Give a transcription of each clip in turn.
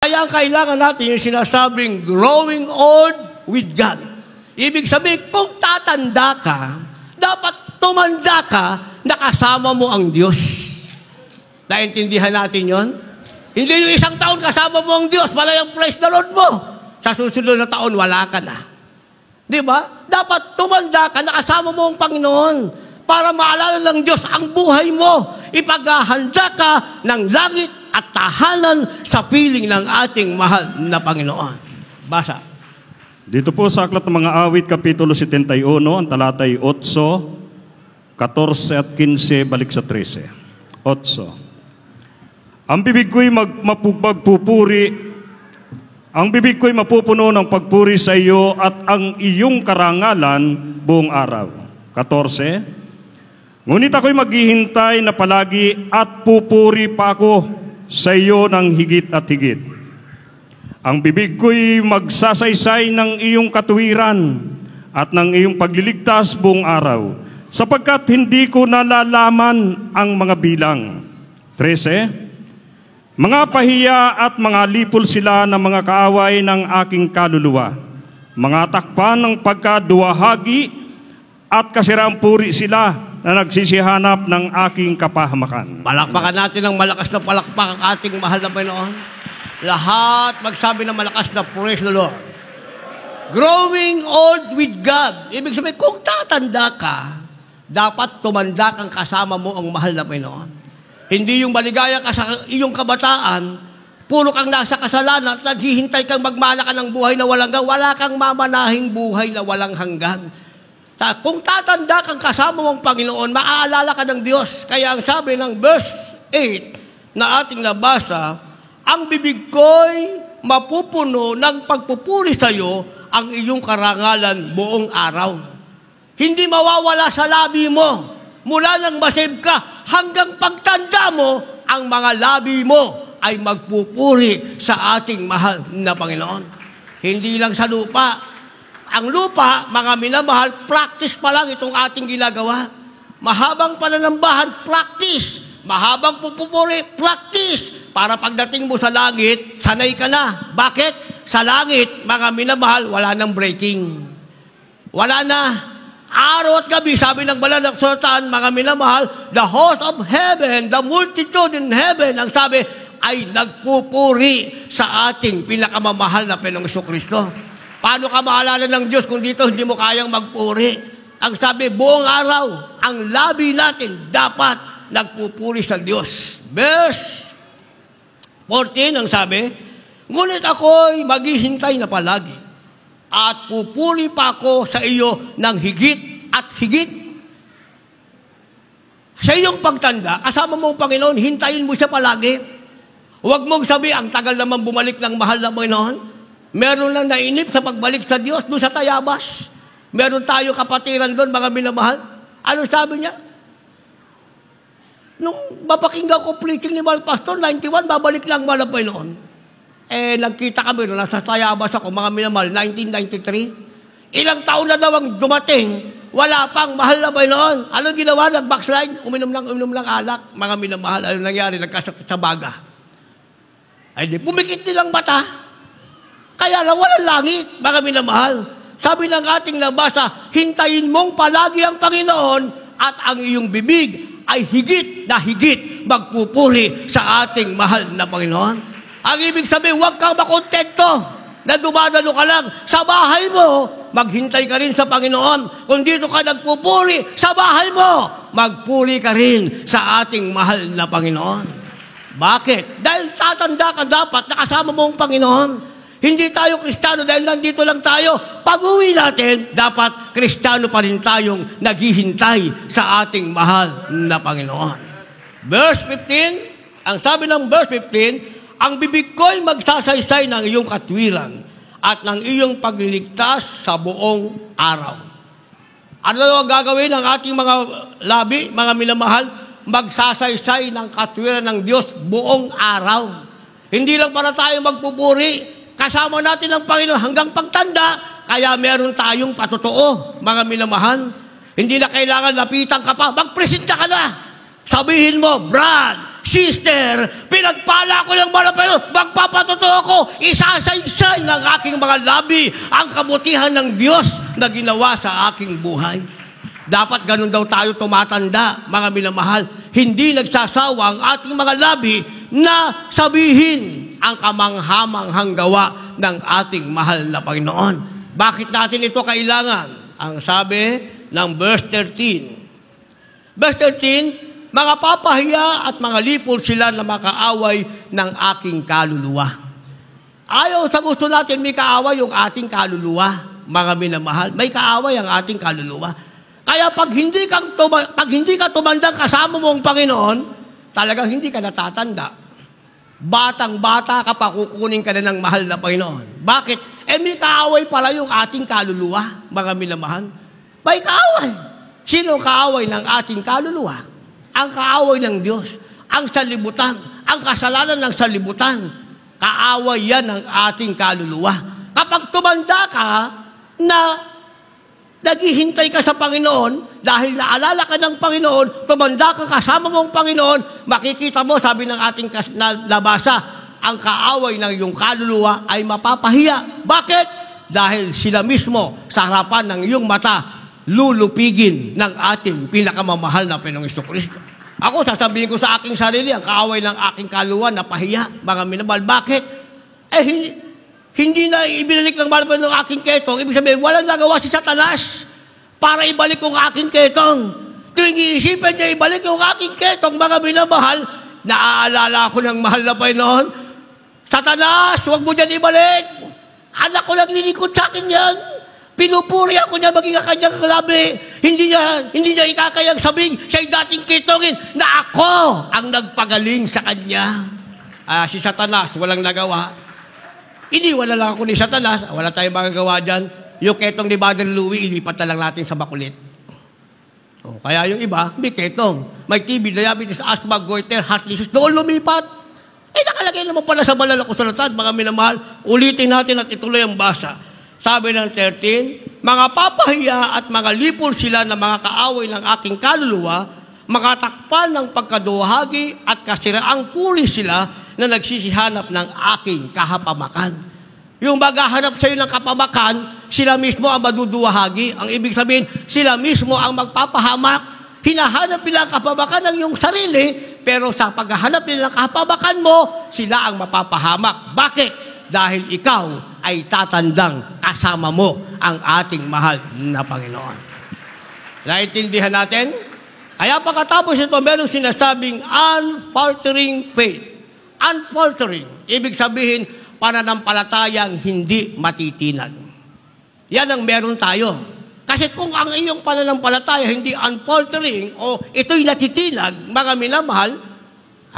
Kaya ang kailangan natin yung sinasabing growing old with God. Ibig sabihin, kung tatanda ka, dapat tumanda ka na kasama mo ang Diyos. Naintindihan natin yon? Hindi yung isang taon kasama mo ang Diyos, wala yung praise the Lord mo. Sa susunod na taon, wala ka na. Di ba? Dapat tumanda ka na kasama mo ang Panginoon para maalala ng Diyos ang buhay mo. Ipaghahanda ka ng langit at tahanan sa piling ng ating mahal na Panginoon. Basa. Dito po sa Aklat ng Mga Awit, Kapitulo 71, ang talatay 8, 14 at 15, balik sa 13. 8. Ang bibig ko'y magpupuri, ang bibig ko'y mapupuno ng pagpuri sa iyo at ang iyong karangalan buong araw. 14. Ngunit ako'y maghihintay na palagi at pupuri pa ako sa iyo ng higit at higit. Ang bibig ko'y magsasaysay ng iyong katuwiran at ng iyong pagliligtas buong araw, sapagkat hindi ko nalalaman ang mga bilang. 13. Mga pahiya at mga lipol sila ng mga kaaway ng aking kaluluwa. Mga takpan ng pagkaduwahagi at kasirang puri sila na nagsisihanap ng aking kapahamakan. Palakpakan natin ng malakas na palakpak ang ating mahal na Panginoon. Lahat magsabi ng malakas na praise the Lord. Growing old with God. Ibig sabihin, kung tatanda ka, dapat tumanda kang kasama mo ang mahal na Panginoon. Hindi yung maligaya ka sa iyong kabataan, puro kang nasa kasalanan at naghihintay kang magmana ka ng buhay na walang hanggan, wala kang mamanahing buhay na walang hanggan. Kung tatanda kang kasama mong Panginoon, maaalala ka ng Diyos. Kaya ang sabi ng verse 8 na ating nabasa, ang bibig ko'y mapupuno ng pagpupuri sa iyo ang iyong karangalan buong araw. Hindi mawawala sa labi mo. Mula nang masave ka hanggang pagtanda mo, ang mga labi mo ay magpupuri sa ating mahal na Panginoon. Hindi lang sa lupa. Ang lupa, mga minamahal, practice pa lang itong ating ginagawa. Mahabang pananambahan, practice. Mahabang pupupuri, practice. Para pagdating mo sa langit, sanay ka na. Bakit? Sa langit, mga minamahal, wala nang breaking. Wala na. Araw at gabi, sabi ng banal na kasulatan, mga minamahal, the host of heaven, the multitude in heaven, ang sabi, ay nagpupuri sa ating pinakamamahal na Panginoong Jesucristo. Paano ka maalala ng Diyos kung dito hindi mo kayang magpuri? Ang sabi, buong araw, ang labi natin dapat nagpupuri sa Diyos. Verse 14, ang sabi, ngunit ako'y maghihintay na palagi at pupuri pa ako sa iyo ng higit at higit. Sa iyong pagtanda, kasama mo ang Panginoon, hintayin mo siya palagi. Huwag mong sabi, ang tagal naman bumalik ng mahal na Panginoon. Meron lang nainip sa pagbalik sa Diyos, doon sa Tayabas. Meron tayo kapatiran doon, mga minamahal. Ano sabi niya? Nung mapakinggan ko preaching ni Mahal Pastor, 91, babalik lang mahal na Panginoon. Nagkita kami doon, nasa Tayabas ako, mga minamahal, 1993. Ilang taon na daw ang dumating, wala pang mahal na Panginoon. Anong ginawa? Nag-backslide, uminom lang alak. Mga minamahal, ano nangyari? Nagkasakit sa baga. Ay di, pumikit nilang mata. Kaya na walang langit, mga minamahal. Sabi ng ating nabasa, hintayin mong palagi ang Panginoon at ang iyong bibig ay higit na higit magpupuri sa ating mahal na Panginoon. Ang ibig sabihin, huwag kang makontento na dumadalo ka lang sa bahay mo, maghintay ka rin sa Panginoon. Kung dito ka nagpupuri sa bahay mo, magpuri ka rin sa ating mahal na Panginoon. Bakit? Dahil tatanda ka dapat, nakasama mo ang Panginoon. Hindi tayo Kristiyano dahil nandito lang tayo. Pag-uwi natin, dapat Kristiyano pa rin tayong naghihintay sa ating mahal na Panginoon. Verse 15, ang sabi ng verse 15, ang bibig ko'y magsasaysay ng iyong katwiran at ng iyong pagliligtas sa buong araw. Ano daw ang gagawin ng ating mga labi, mga minamahal? Magsasaysay ng katwiran ng Diyos buong araw. Hindi lang para tayo magpupuri, kasama natin ang Panginoon hanggang pagtanda, kaya meron tayong patotoo, mga minamahal. Hindi na kailangan lapitan ka pa, magpresenta ka na. Sabihin mo, Brad, sister, pinagpala ko ng Panginoon, magpapatotoo ako, isasaysay ng aking mga labi ang kabutihan ng Diyos na ginawa sa aking buhay. Dapat ganun daw tayo tumatanda, mga minamahal. Hindi nagsasawa ang ating mga labi na sabihin ang kamanghamanghang gawa ng ating mahal na Panginoon. Bakit natin ito kailangan? Ang sabi ng verse 13. Verse 13, mga papahiya at mga lipol sila na makaaway ng aking kaluluwa. Ayaw sa gusto natin may kaaway yung ating kaluluwa, mga minamahal. May kaaway ang ating kaluluwa. Kaya pag hindi ka tumandang kasama mo ang Panginoon, talagang hindi ka natatanda. Batang-bata ka pa, kukunin ka na ng mahal na Panginoon. Bakit? May kaaway pala yung ating kaluluwa, mga minamahal. May kaaway. Sino kaaway ng ating kaluluwa? Ang kaaway ng Diyos. Ang salibutan. Ang kasalanan ng salibutan. Kaaway yan ng ating kaluluwa. Kapag tumanda ka na naghihintay ka sa Panginoon, dahil naalala ka ng Panginoon, tumanda ka kasama mo ang Panginoon, makikita mo, sabi ng ating nabasa, ang kaaway ng iyong kaluluwa ay mapapahiya. Bakit? Dahil sila mismo sa harapan ng iyong mata, lulupigin ng ating pinakamamahal na Panginoong Jesucristo. Ako, sasabihin ko sa aking sarili, ang kaaway ng aking kaluluwa na pahiya, mga minamahal. Bakit? Hindi na ibinalik ng mahal ng aking ketong. Ibig sabihin, walang nagawa si Satanas para ibalik yung aking ketong. Tuwing iisipin niya ibalik yung aking ketong, mga minamahal, naaalala ko ng mahal na Panginoon, Satanas, huwag mo dyan ibalik. Anak ko lang lilikod sa akin yan. Pinupuri ako niya maging kanyang labi. Hindi niya ikakayang sabihin siya'y dating kitongin na ako ang nagpagaling sa kanya. Si Satanas, walang nagawa. Iniwala lang ako ni Satanas. Wala tayong magagawa dyan. Yung ketong ni Brother Louie, ilipat na lang natin sa makulit. Kaya yung iba, may ketong. May TB, diabetes, asthma, goiter, heart disease. Doon lumipat. Nakalagay naman pala sa banal na kasulatan, mga minamahal. Ulitin natin at ituloy ang basa. Sabi ng 13, mga papahiya at mga lipol sila na mga kaaway ng aking kaluluwa, makatakpan ng pagkaduhagi at kasiraang puli sila na nagsisihanap ng aking kahapamakan. Yung maghahanap sa iyo ng kapamakan, sila mismo ang maduduhagi. Ang ibig sabihin, sila mismo ang magpapahamak. Hinahanap nila ang kapamakan ng iyong sarili, pero sa paghahanap nila ng kapamakan mo, sila ang mapapahamak. Bakit? Dahil ikaw ay tatandang kasama mo ang ating mahal na Panginoon. Naintindihan natin? Kaya pagkatapos ito, merong sinasabing unfaltering faith. Unfaltering. Ibig sabihin, pananampalatayang hindi matitinag. Yan ang meron tayo. Kasi kung ang iyong pananampalataya hindi unfaltering o ito'y natitinag, mga minamahal,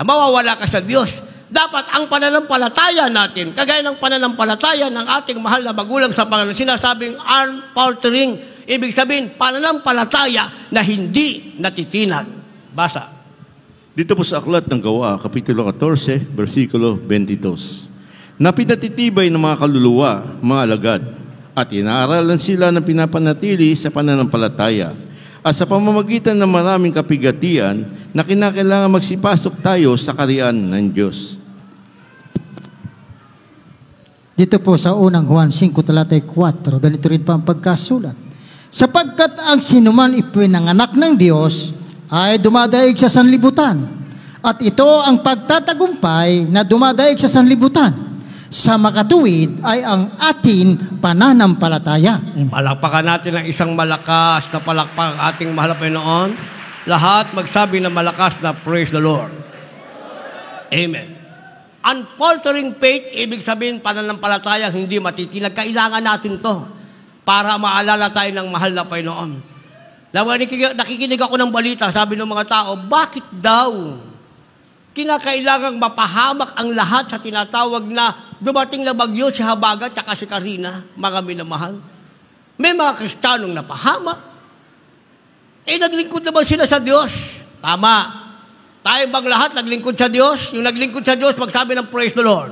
mawawala ka sa Diyos. Dapat ang pananampalataya natin, kagaya ng pananampalataya ng ating mahal na magulang sa Panginoon, sinasabing unfaltering. Ibig sabihin, pananampalataya na hindi natitinag. Basa. Dito po sa Aklat ng Gawa, Kapitulo 14, versikulo 22. Na pinatitibay ng mga kaluluwa, mga alagad, at inaaralan sila ng pinapanatili sa pananampalataya, at sa pamamagitan ng maraming kapigatian na kinakailangan magsipasok tayo sa kaharian ng Diyos. Dito po sa unang Juan 5:4, ganito rin pa ang pagkasulat. Sapagkat ang sinuman ipinanganak ng Diyos ay dumadaig sa sanlibutan. At ito ang pagtatagumpay na dumadaig sa sanlibutan. Sa makatuwid ay ang ating pananampalataya. Palakpakan natin ng isang malakas na palakpak ang ating mahal na Panginoon. Lahat magsabi na malakas na praise the Lord. Amen. Unfaltering faith, ibig sabihin pananampalataya hindi matitinag. Kailangan natin to para maalala tayo ng mahal na Panginoon. Nakikinig ako ng balita, sabi ng mga tao, bakit daw kinakailangang mapahamak ang lahat sa tinatawag na dumating na bagyo si Habagat at si Karina, mga minamahal? May mga Kristiyanong napahamak. Naglingkod naman sila sa Diyos. Tama. Tayo bang lahat naglingkod sa Diyos? Yung naglingkod sa Diyos, magsabi ng praise the Lord.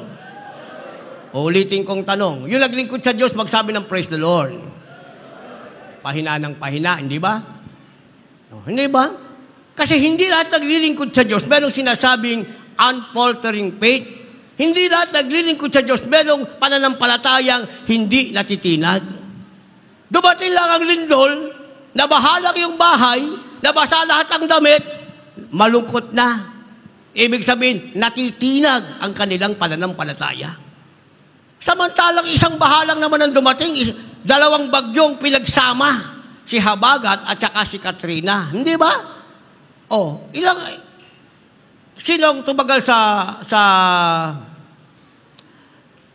Ulitin kong tanong. Yung naglingkod sa Diyos, magsabi ng praise the Lord. Pahina ng pahina, hindi ba? Hindi ba? Kasi hindi lahat naglilingkod sa Diyos. Merong sinasabing unfaltering faith. Hindi lahat naglilingkod sa Diyos, merong pananampalatayang hindi natitinag. Dumating lang ang lindol, nabahalang yung bahay, nabasa lahat ang damit, malungkot na. Ibig sabihin, natitinag ang kanilang pananampalataya. Samantalang isang bahalang naman ang dumating, dalawang bagyong pinagsama, si Habagat at saka si Katrina. Hindi ba? Sinong tumagal sa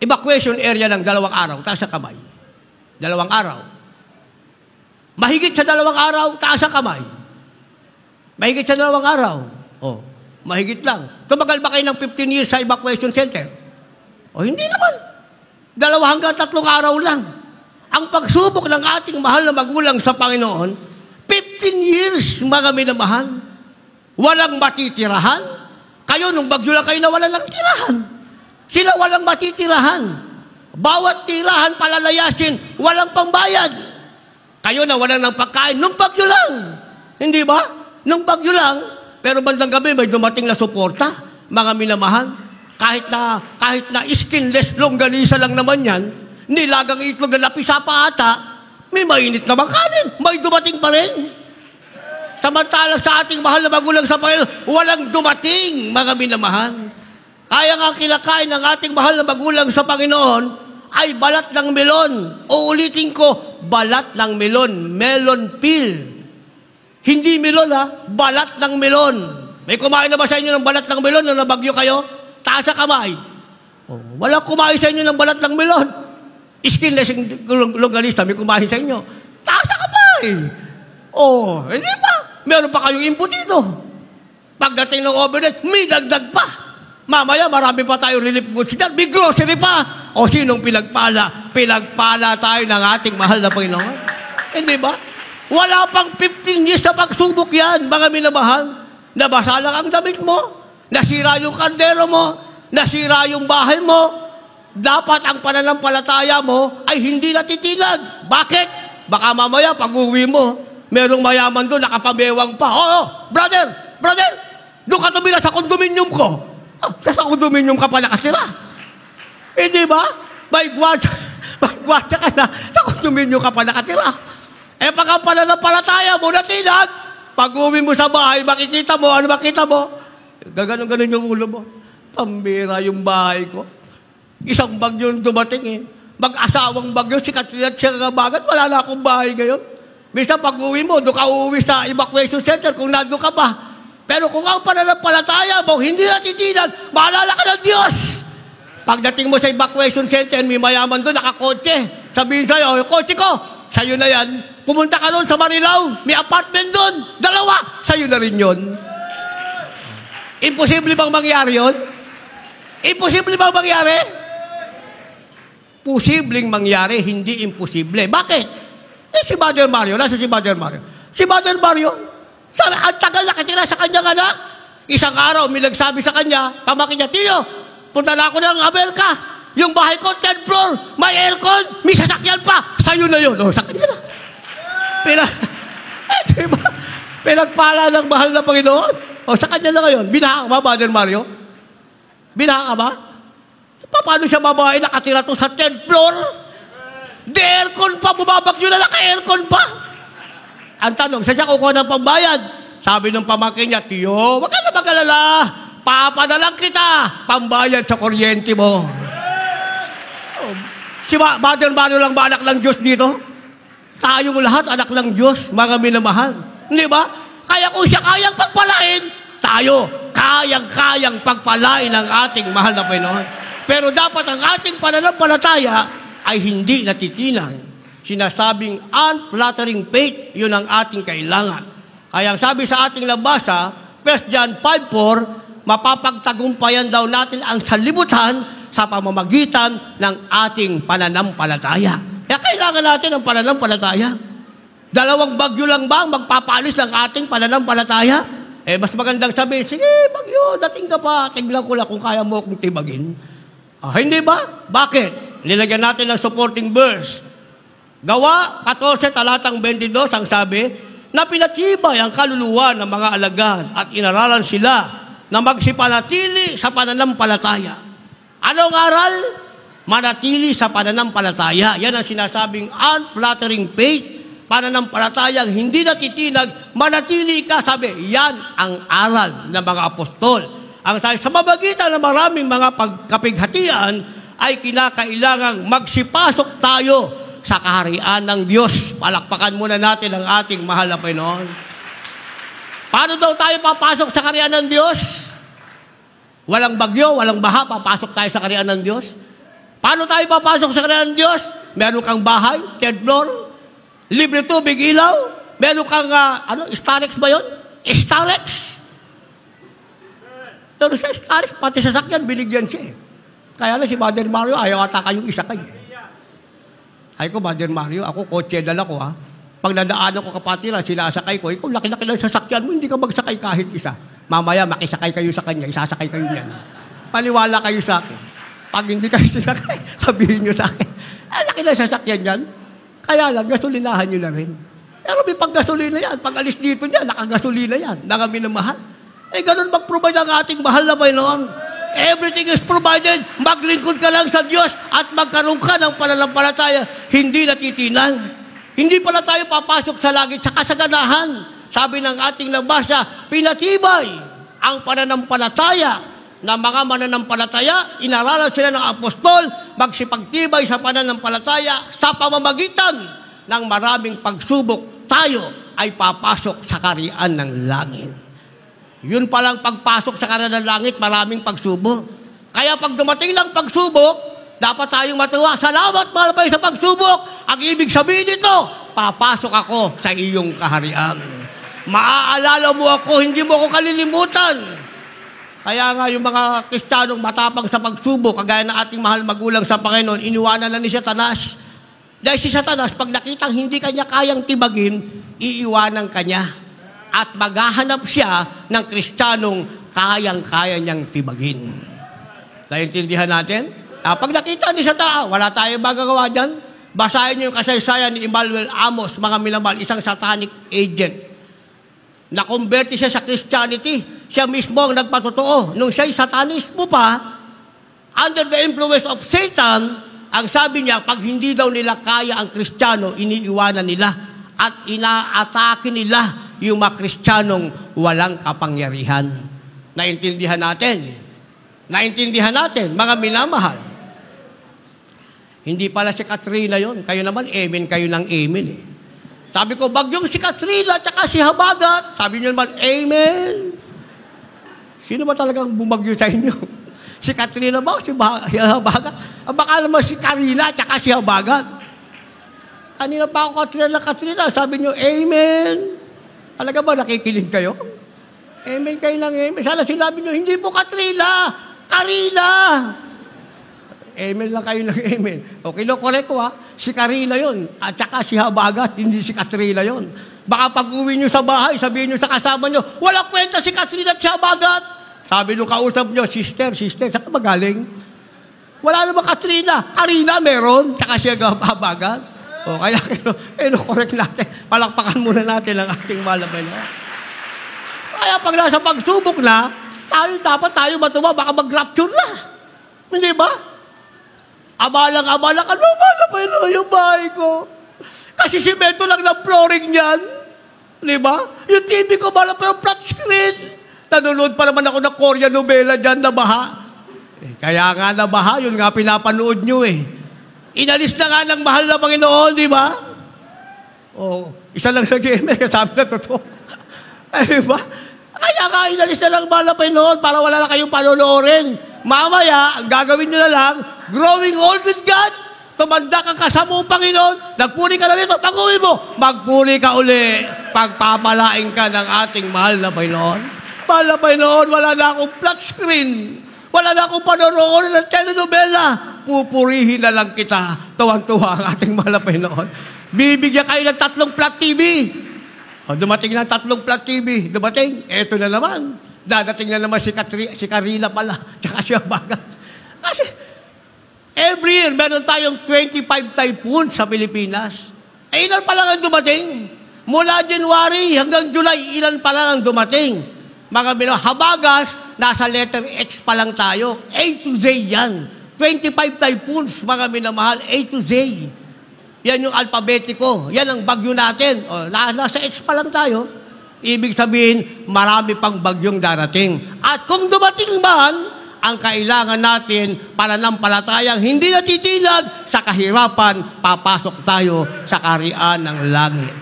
evacuation area ng 2 araw? Taas sa kamay. 2 araw. Mahigit sa 2 araw, taas sa kamay. Mahigit sa 2 araw. Mahigit lang. Tumagal ba kayo ng 15 years sa evacuation center? Hindi naman. 2 hanggang 3 araw lang. Ang pagsubok ng ating mahal na magulang sa Panginoon, 15 years, mga minamahal. Walang matitirahan. Kayo, nung bagyo lang kayo na walang lang tirahan. Sila walang matitirahan. Bawat tirahan palalayasin, walang pambayad. Kayo na walang ng pagkain, nung bagyo lang. Hindi ba? Nung bagyo lang, pero bandang gabi may dumating na suporta, mga minamahal. Kahit na skinless longganisa lang naman yan, nilagang itlog na napisa pa ata, may mainit na kanin, may dumating pa rin. Samantalang sa ating mahal na magulang sa Panginoon, walang dumating, mga minamahal. Kaya nga kinakain ng ating mahal na magulang sa Panginoon ay balat ng melon. Uulitin ko, balat ng melon, melon peel. Hindi melon balat ng melon. May kumain na ba sa inyo ng balat ng melon na nabagyo kayo? Taas sa kamay. Wala kumain sa inyo ng balat ng melon. Skinless longganisa, may kumain sa inyo. Taas sa kamay. Hindi ba? Meron pa kayong imputido. Pagdating ng overnight, may dagdag pa. Mamaya, marami pa tayo relief goods dyan. May grocery pa. Sinong pinagpala? Pinagpala tayo ng ating mahal na Panginoon. Hindi ba? Wala pang 15 years sa pagsubok yan, mga minamahal. Nabasa lang ang damit mo. Nasira yung kandero mo. Nasira yung bahay mo. Dapat ang pananampalataya mo ay hindi natitinag. Bakit? Baka mamaya, pag-uwi mo, merong mayaman doon, nakapabewang pa. Brother, doon ka tumira sa kondominium ko. Sa kondominium ka pa nakatira. Hindi ba? May gwardya ka na, sa kondominium ka pa nakatira. Pag ang pananampalataya mo natinag, pag-uwi mo sa bahay, makikita mo, ano makita mo? Gaganon-ganon yung ulo mo. Pambira yung bahay ko. Isang bagyo dumating Mag-asawang bagyo, si Katrina at si Habagat, wala na akong bahay ngayon. Minsan pag-uwi mo, doon ka uuwi sa evacuation center kung nandun ka pa. Pero kung ang pananampalataya mo, hindi natitinan, maalala ka ng Diyos. Pagdating mo sa evacuation center, may mayaman doon, nakakotse. Sabihin sa'yo, kotse ko, sa'yo na yan. Pumunta ka doon sa Marilao, may apartment doon, 2, sa'yo na rin yun. Imposible bang mangyari yun? Imposible bang mangyari? Posibleng mangyari, hindi imposible. Bakit? Si Brother Mario, nasa si Brother Mario? Si Brother Mario, ang tagal nakatira sa kanyang anak. Isang araw, may nagsabi sa kanya, pamakin niya, Tio, punta na ako ng Amerika. Yung bahay ko, 10th floor, may aircon, may sasakyan pa. Sa'yo na yun. Sa kanya na. Diba? Pinagpala ng mahal na Panginoon. Sa kanya na ngayon. Binaha ka ba, Brother Mario? Binaha ka ba? Paano siya babae nakatira to sa 10th floor? The aircon pa, bumabagyo na naka-aircon pa. Ang tanong, saan siya kukuha ng pambayad? Sabi ng pamangkin niya, Tiyo, wag ka na mag-alala. Papadalang kita, pambayad sa kuryente mo. Si Brother Mario lang ba anak ng Diyos dito? Tayong lahat anak ng Diyos, mga minamahal. Hindi ba? Kaya kung siya kayang pagpalain, tayo, kayang-kayang pagpalain ang ating mahal na Panginoon. Pero dapat ang ating pananampalataya ay hindi natitinang. Sinasabing unflattering faith, yun ang ating kailangan. Kaya ang sabi sa ating nabasa, 1 John 5:4, mapapagtagumpayan daw natin ang sanlibutan sa pamamagitan ng ating pananampalataya. Kaya kailangan natin ang pananampalataya. 2 bagyo lang ba ang magpapaalis ng ating pananampalataya? Mas magandang sabihin, sige, bagyo, dating ka pa, tignan ko lang kung kaya mo akong tibagin. Hindi ba? Bakit? Nilagyan natin ng supporting verse. Gawa 14, talatang 22, ang sabi, na pinatibay ang kaluluwa ng mga alagad at inaralan sila na magsipanatili sa pananampalataya. Anong aral? Manatili sa pananampalataya. Yan ang sinasabing unflattering faith. Pananampalatayang hindi natitinag, manatili ka. Sabi, yan ang aral ng mga apostol. Ang sa mamagitan ng maraming mga pagkapighatian ay kinakailangang magsipasok tayo sa kaharian ng Diyos. Palakpakan muna natin ang ating mahal na Panginoon. Paano daw tayo papasok sa kaharian ng Diyos? Walang bagyo, walang baha, papasok tayo sa kaharian ng Diyos. Paano tayo papasok sa kaharian ng Diyos? Meron kang bahay, third floor, libre tubig, ilaw, meron kang, Starex ba yun? Starex. Pero sa Starex, pati sasakyan, binigyan siya. Kaya lang si Mother Mario, ayaw ata kayong isa kayo. Ay ko, Mother Mario, ako, kotse dala ko, ha. Pag nadaanan ko kapatira, sinasakay ko, ikaw, laki-laki ng sasakyan mo, hindi ka magsakay kahit isa. Mamaya, makisakay kayo sa kanya, isasakay kayo niyan. Paniwala kayo sa akin. Pag hindi kayo sinakay, sabihin nyo sa akin, laki ng sasakyan yan. Kaya lang, gasolinahan nyo na rin. Pero may paggasolina yan. Pag alis dito niya, nakagasolina yan. Nangami ng mahal. Ganun mag-provide ang ating mahal na Panginoon. Everything is provided. Maglingkod ka lang sa Diyos at magkaroon ka ng pananampalataya. Hindi natitinang. Hindi pala tayo papasok sa langit sa kasaganahan. Sabi ng ating nabasa, pinatibay ang pananampalataya ng mga mananampalataya. Inaralan sila ng apostol, magsipagtibay sa pananampalataya sa pamamagitan ng maraming pagsubok. Tayo ay papasok sa kaharian ng langit. Yun palang pagpasok sa kaharian ng langit, maraming pagsubok. Kaya pag dumating lang pagsubok, dapat tayong matuwa. Salamat, mahal pa sa pagsubok. Ang ibig sabihin nito, papasok ako sa iyong kaharian. Maaalala mo ako, hindi mo ako kalilimutan. Kaya nga yung mga Kristiyanong matapang sa pagsubok, kagaya ng ating mahal magulang sa Panginoon, iniwanan na ni Satanas. Dahil si Satanas, pag nakitang hindi kanya kayang tibagin, iiwanan kanya. At maghahanap siya ng Kristiyanong kayang-kaya niyang tibagin. Naintindihan natin? Pag nakita ni Satanas, wala tayong magagawa dyan. Basahin niyo yung kasaysayan ni Emmanuel Amos, mga minamahal, isang satanic agent. Nakonverti siya sa Christianity. Siya mismo ang nagpatotoo. Nung siya'y satanismo pa, under the influence of Satan, ang sabi niya, pag hindi daw nila kaya ang Kristiyano, iniiwanan nila at inaatake nila yung mga Kristiyanong walang kapangyarihan. Naintindihan natin. Naintindihan natin, mga minamahal. Hindi pala si Katrina yon. Kayo naman, amen kayo ng amen eh. Sabi ko, bagyong si Katrina at si Habagat. Sabi niyo naman, amen. Sino ba talagang bumagyo sa inyo? Si Katrina ba o si Habagat? Baka naman si Karina at si Habagat. Kanina pa ako Katrina. Sabi niyo, amen. Talaga ba nakikinig kayo? Amen kayo ng amen. Sana sinabi niyo, hindi po Katrina, Karina. Amen lang kayo ng amen. Okay, correct ko ha. Si Karina yon at saka si Habagat, hindi si Katrina yon. Baka pag-uwi nyo sa bahay, sabihin nyo sa kasama nyo, wala kwenta si Katrina at si Habagat. Sabi nung kausap nyo, sister, saan ka magaling? Wala naman Katrina. Karina meron, saka si Habagat. O kaya, correct natin. Palakpakan muna natin ang ating malabay na. Kaya pag nasa pagsubok na, dapat tayo matuwa, baka mag-rapture na. Hindi ba? Abalang-abala ka, mahal yung bahay ko. Kasi simento lang ng flooring niyan. Di ba? Yung TV ko, mahal pa yung flat screen. Nanonood pa naman ako ng Korean novela dyan na baha. Kaya nga na baha, yun nga pinapanood nyo eh. Inalis na nga ng mahal na Panginoon, di ba? Isa lang nag-email, sabi na totoo. Di ba? Kaya nga, inalis na lang mahal na Panginoon para wala na kayong panonoorin. Mamaya, ang gagawin nyo na lang, growing old with God, tumanda kang kasama ng Panginoon, nagpuri ka na rito, pag-uwi mo, magpuri ka uli, pagpapalain ka ng ating mahal na Panginoon. Mahal na Panginoon, wala na akong flat screen, wala na akong panonoorin ng telenovela, pupurihin na lang kita, tuwang-tuwa ang ating mahal na Panginoon. Bibigyan kayo ng 3 flat TV. Dumating ng 3 flat TV, dumating, eto na naman. Dadating na naman si Karina pala, tsaka si Habagat. Kasi, every year, meron tayong 25 typhoons sa Pilipinas. Ilan pa lang ang dumating? Mula January hanggang July, ilan pa lang ang dumating? Mga Habagat, nasa letter H pa lang tayo. A to Z yan. 25 typhoons, mga minamahal, A to Z. Yan yung alpabetiko. Yan ang bagyo natin. O, nasa H pa lang tayo. Ibig sabihin, marami pang bagyong darating. At kung dumating man, ang kailangan natin pananampalatayang hindi natitinag sa kahirapan, papasok tayo sa kaharian ng langit.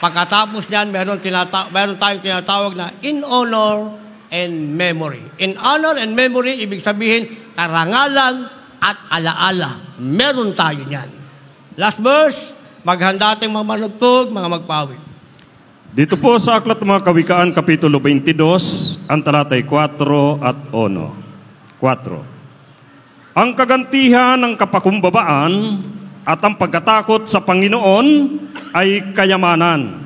Pagkatapos niyan, meron tayong tinatawag na in honor and memory. In honor and memory, ibig sabihin, karangalan at alaala. Meron tayo niyan. Last verse, maghanda tayong mga manugtog, mga magpawid. Dito po sa Aklat ng mga Kawikaan, Kapitulo 22, ang talatay 4 at 1. 4. Ang kagantihan ng kapakumbabaan at ang pagkatakot sa Panginoon ay kayamanan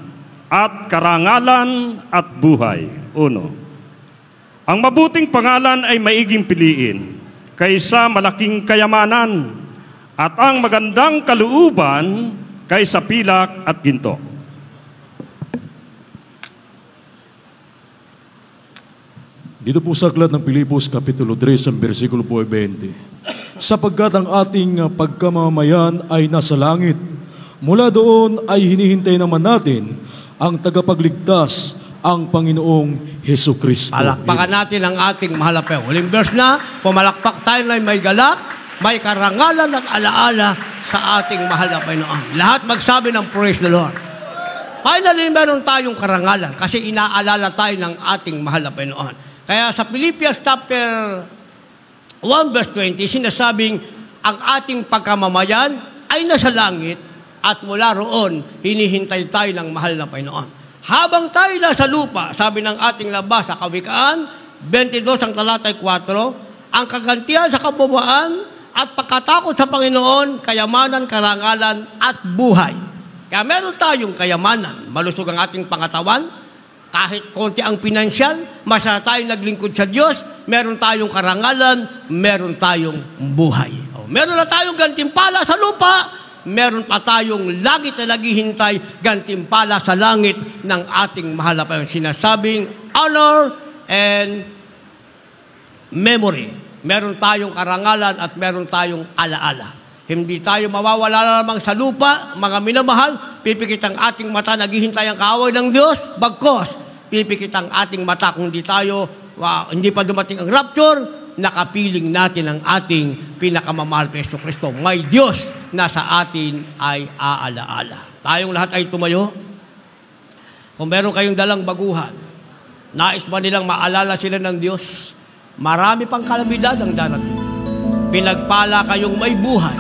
at karangalan at buhay. 1. Ang mabuting pangalan ay maiging piliin kaysa malaking kayamanan at ang magandang kalooban kaysa pilak at ginto. Dito po sa Aklat ng Pilipos, Kapitulo 3, ang versikulo po ay 20. Sapagkat ang ating pagkamamayan ay nasa langit, mula doon ay hinihintay naman natin ang tagapagligtas, ang Panginoong Hesukristo. Palakpakan natin ang ating mahal na Panginoon. Huling verse na, pumalakpak tayo na may galak, may karangalan at alaala sa ating mahal na Panginoon. Lahat magsabi ng praise the Lord. Finally, meron tayong karangalan kasi inaalala tayo ng ating mahal na Panginoon. Kaya sa Philippians chapter 1 verse 20, sinasabing ang ating pagkamamayan ay nasa langit at mula roon hinihintay tayo ng mahal na Panginoon. Habang tayo nasa lupa, sabi ng ating labas sa Kawikaan 22 ang talatay 4, ang kagantihan sa kababaan at pagkatakot sa Panginoon, kayamanan, karangalan at buhay. Kaya meron tayong kayamanan, malusog ang ating pangatawan, kahit konti ang pinansyal, masaya tayong naglingkod sa Diyos, meron tayong karangalan, meron tayong buhay. Meron na tayong gantimpala sa lupa, meron pa tayong langit na naghihintay, gantimpala sa langit ng ating mahal na Panginoon. Sinasabing honor and memory. Meron tayong karangalan at meron tayong alaala. Hindi tayo mawawala lamang sa lupa, mga minamahal, pipikit ang ating mata, naghihintay ang kaaway ng Diyos, bagkos, pipikit ang ating mata kung hindi pa dumating ang rapture, nakapiling natin ang ating pinakamamahal na Jesucristo. May Diyos na sa atin ay aalaala. Tayong lahat ay tumayo. Kung meron kayong dalang baguhan, nais ba nilang maalala sila ng Diyos? Marami pang kalamidad ang darating. Pinagpala kayong may buhay.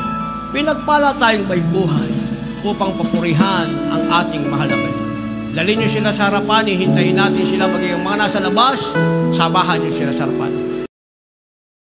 Pinagpala tayong may buhay upang papurihan ang ating mahal na Panginoon. Dalhin niyo sila sa harapan, hihintayin natin sila magiging mga nasa labas, samahan niyo sila sa harapan.